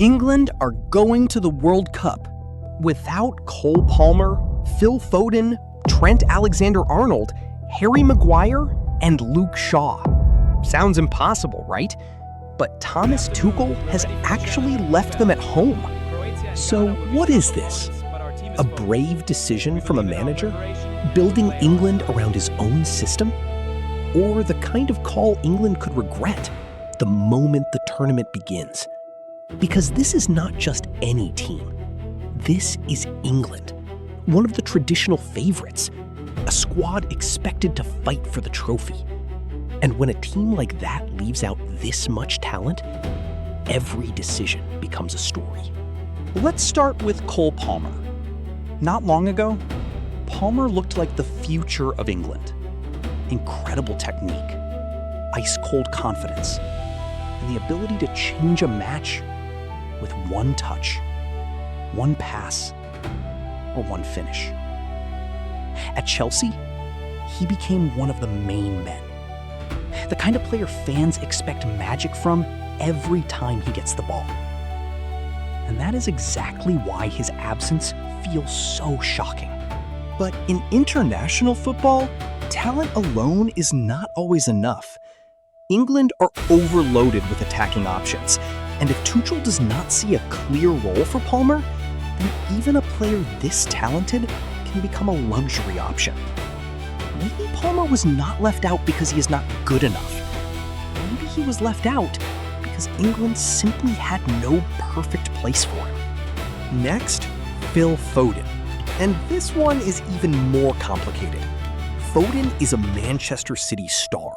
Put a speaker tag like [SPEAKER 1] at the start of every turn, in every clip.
[SPEAKER 1] England are going to the World Cup without Cole Palmer, Phil Foden, Trent Alexander-Arnold, Harry Maguire, and Luke Shaw. Sounds impossible, right? But Thomas Tuchel has actually left them at home. So what is this? A brave decision from a manager? Building England around his own system? Or the kind of call England could regret the moment the tournament begins? Because this is not just any team. This is England, one of the traditional favorites, a squad expected to fight for the trophy. And when a team like that leaves out this much talent, every decision becomes a story.
[SPEAKER 2] Let's start with Cole Palmer. Not long ago, Palmer looked like the future of England. Incredible technique, ice-cold confidence, and the ability to change a match with one touch, one pass, or one finish. At Chelsea, he became one of the main men. The kind of player fans expect magic from every time he gets the ball. And that is exactly why his absence feels so shocking.
[SPEAKER 1] But in international football, talent alone is not always enough. England are overloaded with attacking options, and if Tuchel does not see a clear role for Palmer, then even a player this talented can become a luxury option. Maybe Palmer was not left out because he is not good enough. Maybe he was left out because England simply had no perfect place for him. Next, Phil Foden. And this one is even more complicated. Foden is a Manchester City star,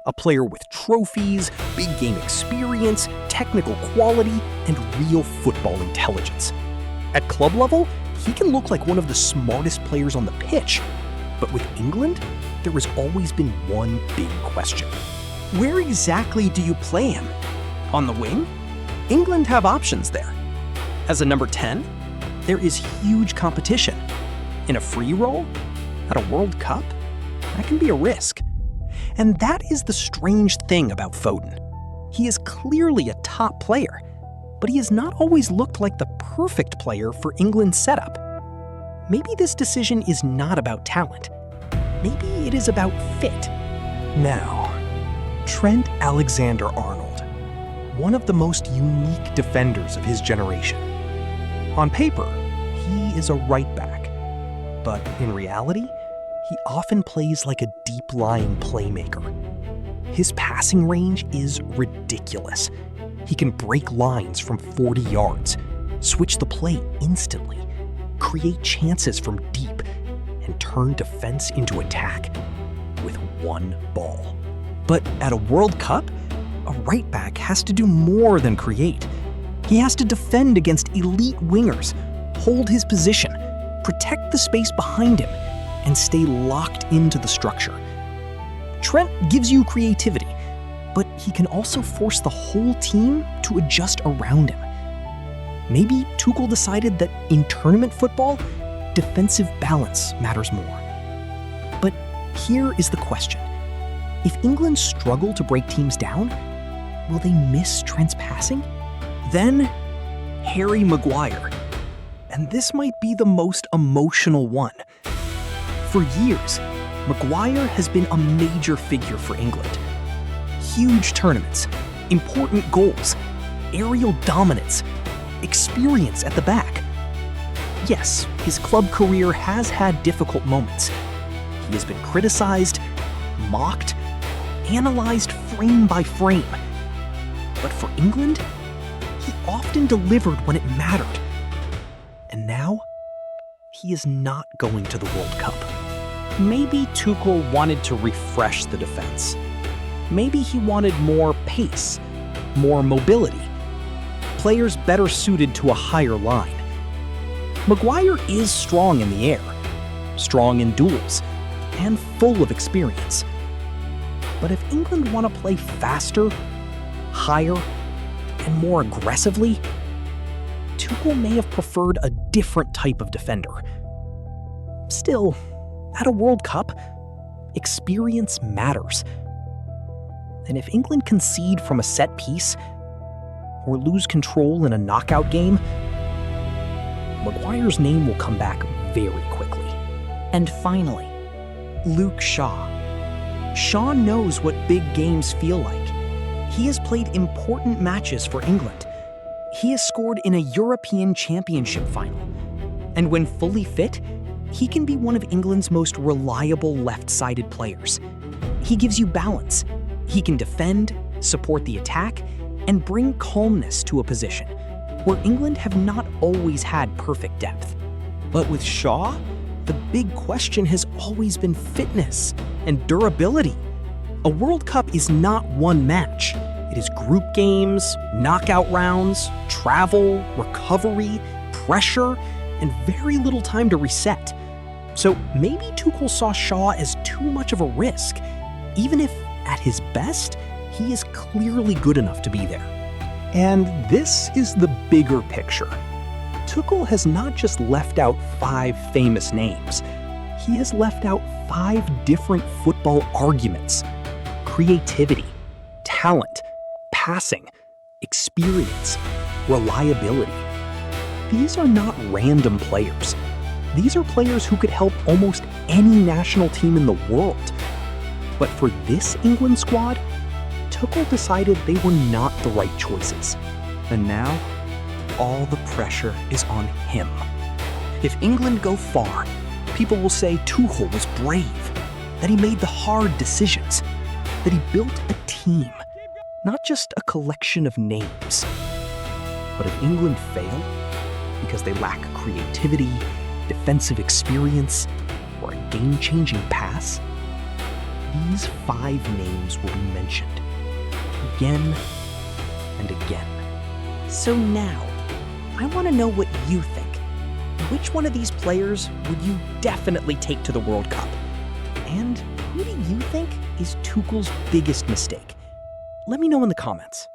[SPEAKER 1] a player with trophies, big game experience, technical quality, and real football intelligence. At club level, he can look like one of the smartest players on the pitch. But with England, there has always been one big question. Where exactly do you play him? On the wing? England have options there. As a number 10, there is huge competition. In a free role? At a World Cup? That can be a risk. And that is the strange thing about Foden. He is clearly a top player, but he has not always looked like the perfect player for England's setup. Maybe this decision is not about talent. Maybe it is about fit. Now, Trent Alexander-Arnold, one of the most unique defenders of his generation. On paper, he is a right back, but in reality, he often plays like a deep-lying playmaker. His passing range is ridiculous. He can break lines from 40 yards, switch the play instantly, create chances from deep, and turn defense into attack with one ball. But at a World Cup, a right back has to do more than create. He has to defend against elite wingers, hold his position, protect the space behind him, and stay locked into the structure. Trent gives you creativity, but he can also force the whole team to adjust around him. Maybe Tuchel decided that in tournament football, defensive balance matters more. But here is the question. If England struggle to break teams down, will they miss Trent's passing? Then, Harry Maguire. And this might be the most emotional one. For years, Maguire has been a major figure for England. Huge tournaments, important goals, aerial dominance, experience at the back. Yes, his club career has had difficult moments. He has been criticized, mocked, analyzed frame by frame. But for England, he often delivered when it mattered. And now, he is not going to the World Cup. Maybe Tuchel wanted to refresh the defense. Maybe he wanted more pace, more mobility, players better suited to a higher line. Maguire is strong in the air, strong in duels, and full of experience. But if England want to play faster, higher, and more aggressively, Tuchel may have preferred a different type of defender. Still, at a World Cup, experience matters. And if England concede from a set piece,
[SPEAKER 2] or lose control in a knockout game, Maguire's name will come back very quickly.
[SPEAKER 1] And finally, Luke Shaw. Shaw knows what big games feel like. He has played important matches for England. He has scored in a European Championship final. And when fully fit, he can be one of England's most reliable left-sided players. He gives you balance. He can defend, support the attack, and bring calmness to a position where England have not always had perfect depth. But with Shaw, the big question has always been fitness and durability. A World Cup is not one match. It is group games, knockout rounds, travel, recovery, pressure, and very little time to reset. So maybe Tuchel saw Shaw as too much of a risk, even if, at his best, he is clearly good enough to be there.
[SPEAKER 2] And this is the bigger picture. Tuchel has not just left out 5 famous names. He has left out 5 different football arguments: creativity, talent, passing, experience, reliability. These are not random players. These are players who could help almost any national team in the world. But for this England squad, Tuchel decided they were not the right choices. And now, all the pressure is on him. If England go far, people will say Tuchel was brave, that he made the hard decisions, that he built a team, not just a collection of names. But if England fail, because they lack creativity, defensive experience, or a game-changing pass, these 5 names will be mentioned again and again.
[SPEAKER 1] So now, I want to know what you think. Which one of these players would you definitely take to the World Cup? And who do you think is Tuchel's biggest mistake? Let me know in the comments.